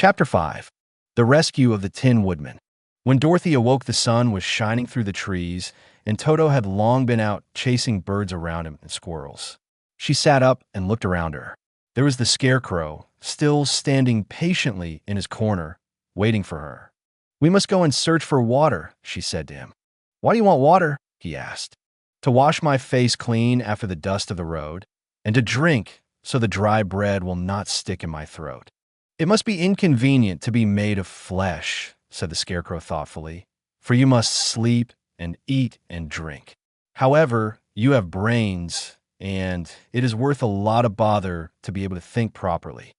Chapter 5. The Rescue of the Tin Woodman. When Dorothy awoke, the sun was shining through the trees, and Toto had long been out chasing birds around him and squirrels. She sat up and looked around her. There was the Scarecrow, still standing patiently in his corner, waiting for her. "We must go and search for water," she said to him. "Why do you want water?" he asked. "To wash my face clean after the dust of the road, and to drink so the dry bread will not stick in my throat." "It must be inconvenient to be made of flesh," said the Scarecrow thoughtfully, "for you must sleep and eat and drink. However, you have brains, and it is worth a lot of bother to be able to think properly."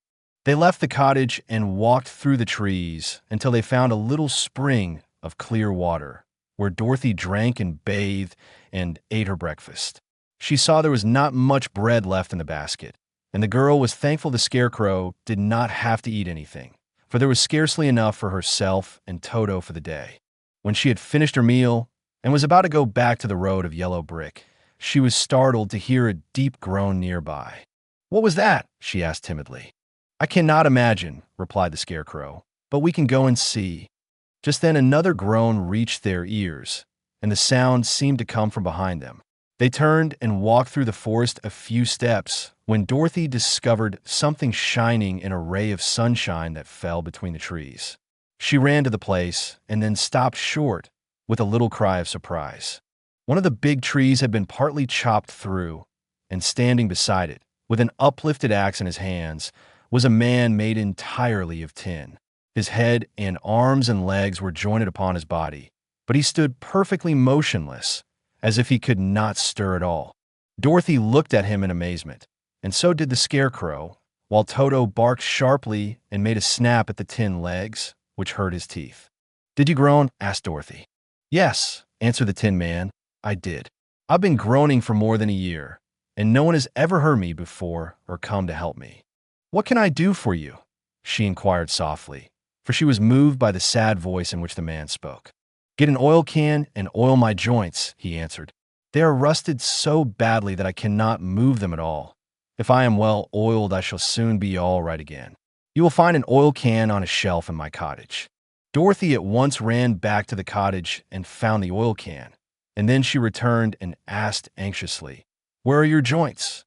They left the cottage and walked through the trees until they found a little spring of clear water, where Dorothy drank and bathed and ate her breakfast. She saw there was not much bread left in the basket, and the girl was thankful the Scarecrow did not have to eat anything, for there was scarcely enough for herself and Toto for the day. When she had finished her meal and was about to go back to the road of yellow brick, she was startled to hear a deep groan nearby. "What was that?" she asked timidly. "I cannot imagine," replied the Scarecrow, "but we can go and see." Just then another groan reached their ears, and the sound seemed to come from behind them. They turned and walked through the forest a few steps when Dorothy discovered something shining in a ray of sunshine that fell between the trees. She ran to the place and then stopped short with a little cry of surprise. One of the big trees had been partly chopped through, and standing beside it, with an uplifted axe in his hands, was a man made entirely of tin. His head and arms and legs were jointed upon his body, but he stood perfectly motionless, as if he could not stir at all. Dorothy looked at him in amazement, and so did the Scarecrow, while Toto barked sharply and made a snap at the tin legs, which hurt his teeth. "Did you groan?" asked Dorothy. "Yes," answered the Tin Man, "I did. I've been groaning for more than a year, and no one has ever heard me before or come to help me." "What can I do for you?" she inquired softly, for she was moved by the sad voice in which the man spoke. "Get an oil can and oil my joints," he answered. "They are rusted so badly that I cannot move them at all. If I am well oiled, I shall soon be all right again. You will find an oil can on a shelf in my cottage." Dorothy at once ran back to the cottage and found the oil can, and then she returned and asked anxiously, "Where are your joints?"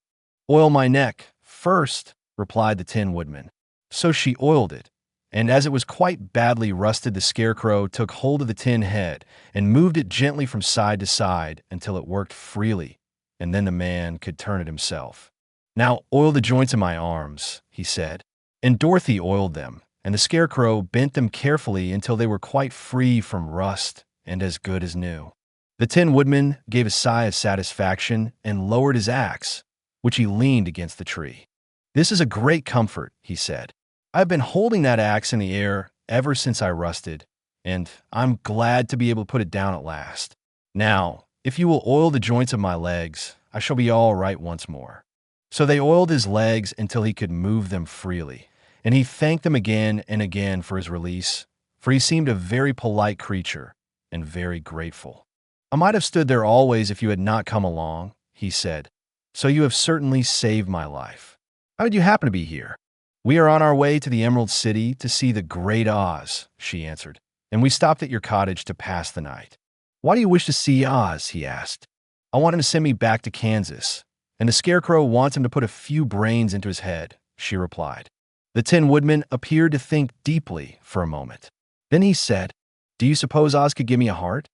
"Oil my neck first," replied the Tin Woodman. So she oiled it, and as it was quite badly rusted, the Scarecrow took hold of the tin head and moved it gently from side to side until it worked freely, and then the man could turn it himself. "Now oil the joints of my arms," he said. And Dorothy oiled them, and the Scarecrow bent them carefully until they were quite free from rust and as good as new. The Tin Woodman gave a sigh of satisfaction and lowered his axe, which he leaned against the tree. "This is a great comfort," he said. "I've been holding that axe in the air ever since I rusted, and I'm glad to be able to put it down at last. Now, if you will oil the joints of my legs, I shall be all right once more." So they oiled his legs until he could move them freely, and he thanked them again and again for his release, for he seemed a very polite creature and very grateful. "I might have stood there always if you had not come along," he said, "so you have certainly saved my life. How did you happen to be here?" "We are on our way to the Emerald City to see the Great Oz," she answered, "and we stopped at your cottage to pass the night." "Why do you wish to see Oz?" he asked. "I want him to send me back to Kansas, and the Scarecrow wants him to put a few brains into his head," she replied. The Tin Woodman appeared to think deeply for a moment. Then he said, "Do you suppose Oz could give me a heart?"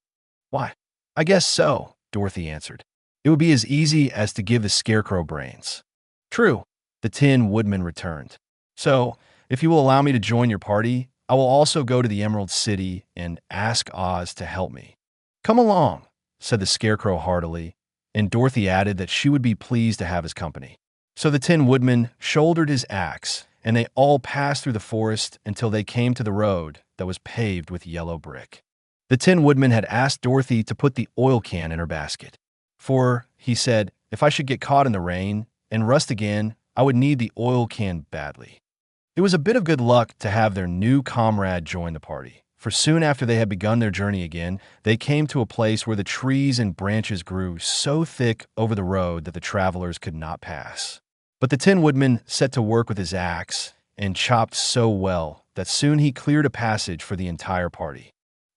"Why, I guess so," Dorothy answered. "It would be as easy as to give the Scarecrow brains." "True," the Tin Woodman returned. "So, if you will allow me to join your party, I will also go to the Emerald City and ask Oz to help me." "Come along," said the Scarecrow heartily, and Dorothy added that she would be pleased to have his company. So the Tin Woodman shouldered his axe, and they all passed through the forest until they came to the road that was paved with yellow brick. The Tin Woodman had asked Dorothy to put the oil can in her basket. "For," he said, "if I should get caught in the rain and rust again, I would need the oil can badly." It was a bit of good luck to have their new comrade join the party, for soon after they had begun their journey again, they came to a place where the trees and branches grew so thick over the road that the travelers could not pass. But the Tin Woodman set to work with his axe and chopped so well that soon he cleared a passage for the entire party.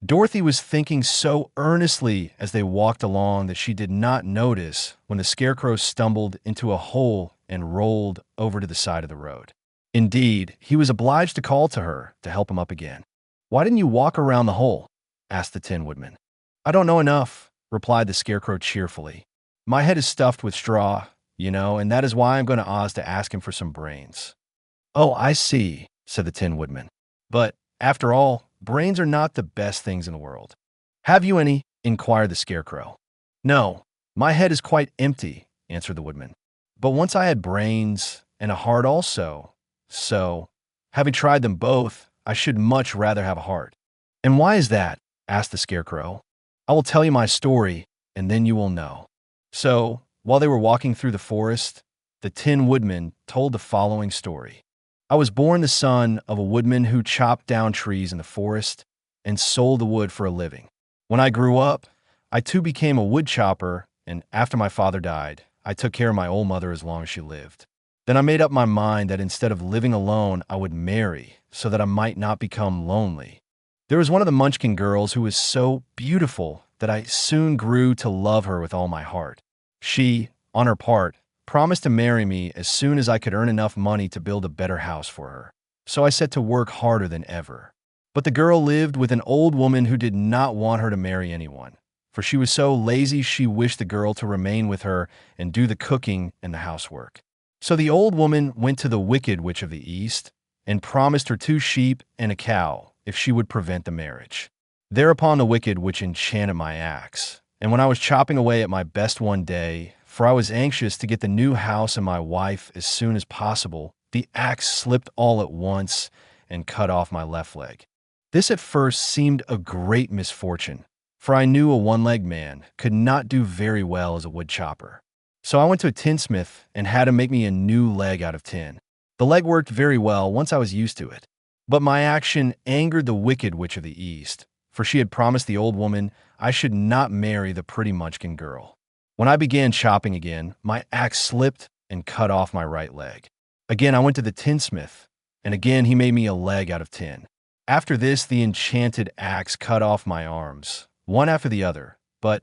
Dorothy was thinking so earnestly as they walked along that she did not notice when the Scarecrow stumbled into a hole and rolled over to the side of the road. Indeed, he was obliged to call to her to help him up again. "Why didn't you walk around the hole?" asked the Tin Woodman. "I don't know enough," replied the Scarecrow cheerfully. "My head is stuffed with straw, and that is why I'm going to Oz to ask him for some brains." "Oh, I see," said the Tin Woodman. "But, after all, brains are not the best things in the world." "Have you any?" inquired the Scarecrow. "No, my head is quite empty," answered the Woodman. "But once I had brains and a heart also, so, having tried them both, I should much rather have a heart." "And why is that?" asked the Scarecrow. "I will tell you my story, and then you will know." So, while they were walking through the forest, the Tin Woodman told the following story. "I was born the son of a woodman who chopped down trees in the forest and sold the wood for a living. When I grew up, I too became a wood chopper, and after my father died, I took care of my old mother as long as she lived. Then I made up my mind that instead of living alone, I would marry so that I might not become lonely. There was one of the Munchkin girls who was so beautiful that I soon grew to love her with all my heart. She, on her part, promised to marry me as soon as I could earn enough money to build a better house for her. So I set to work harder than ever. But the girl lived with an old woman who did not want her to marry anyone, for she was so lazy she wished the girl to remain with her and do the cooking and the housework. So the old woman went to the Wicked Witch of the East and promised her 2 sheep and a cow if she would prevent the marriage. Thereupon the Wicked Witch enchanted my axe, and when I was chopping away at my best one day, for I was anxious to get the new house and my wife as soon as possible, the axe slipped all at once and cut off my left leg. This at first seemed a great misfortune, for I knew a one-legged man could not do very well as a wood chopper. So I went to a tinsmith and had him make me a new leg out of tin. The leg worked very well once I was used to it. But my action angered the Wicked Witch of the East, for she had promised the old woman I should not marry the pretty Munchkin girl. When I began chopping again, my axe slipped and cut off my right leg. Again I went to the tinsmith, and again he made me a leg out of tin. After this, the enchanted axe cut off my arms, one after the other, but,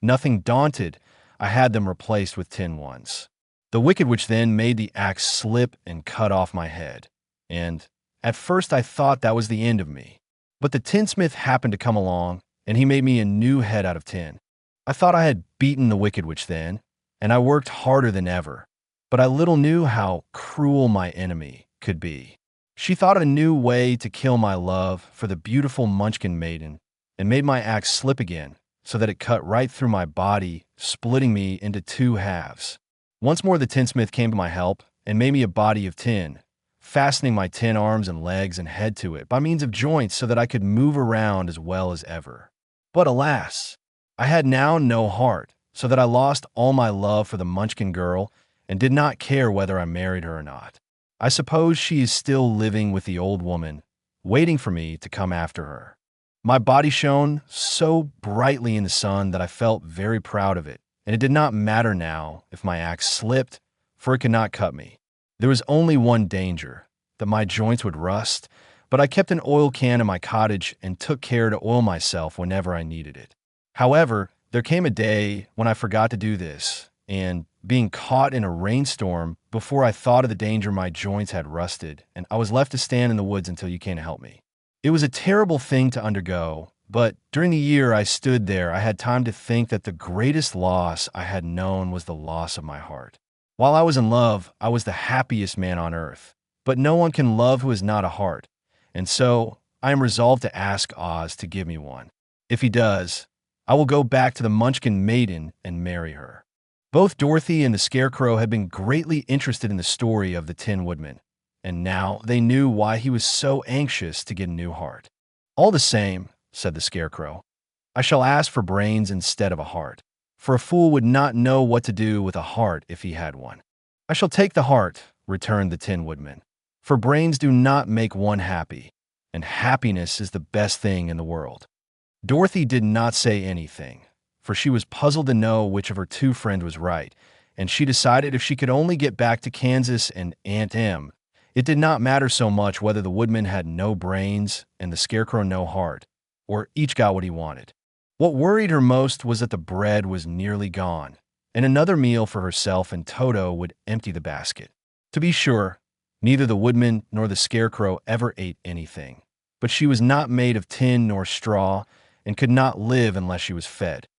nothing daunted, I had them replaced with tin ones. The Wicked Witch then made the axe slip and cut off my head, and at first I thought that was the end of me. But the tinsmith happened to come along, and he made me a new head out of tin. I thought I had beaten the Wicked Witch then, and I worked harder than ever, but I little knew how cruel my enemy could be. She thought of a new way to kill my love for the beautiful Munchkin maiden, and made my axe slip again, so that it cut right through my body, splitting me into 2 halves. Once more the tinsmith came to my help, and made me a body of tin, fastening my tin arms and legs and head to it by means of joints so that I could move around as well as ever. But alas, I had now no heart, so that I lost all my love for the Munchkin girl and did not care whether I married her or not. I suppose she is still living with the old woman, waiting for me to come after her. My body shone so brightly in the sun that I felt very proud of it, and it did not matter now if my axe slipped, for it could not cut me. There was only one danger, that my joints would rust, but I kept an oil can in my cottage and took care to oil myself whenever I needed it. However, there came a day when I forgot to do this, and, being caught in a rainstorm, before I thought of the danger my joints had rusted, and I was left to stand in the woods until you came to help me. It was a terrible thing to undergo, but during the year I stood there, I had time to think that the greatest loss I had known was the loss of my heart. While I was in love, I was the happiest man on earth, but no one can love who has not a heart, and so I am resolved to ask Oz to give me one. If he does, I will go back to the Munchkin maiden and marry her. Both Dorothy and the Scarecrow had been greatly interested in the story of the Tin Woodman, and now they knew why he was so anxious to get a new heart. "All the same," said the Scarecrow, "I shall ask for brains instead of a heart, for a fool would not know what to do with a heart if he had one." "I shall take the heart," returned the Tin Woodman, "for brains do not make one happy, and happiness is the best thing in the world." Dorothy did not say anything, for she was puzzled to know which of her 2 friends was right, and she decided if she could only get back to Kansas and Aunt Em, It did not matter so much whether the woodman had no brains and the scarecrow no heart, or each got what he wanted. What worried her most was that the bread was nearly gone, and another meal for herself and Toto would empty the basket. To be sure, neither the woodman nor the scarecrow ever ate anything, but she was not made of tin nor straw and could not live unless she was fed.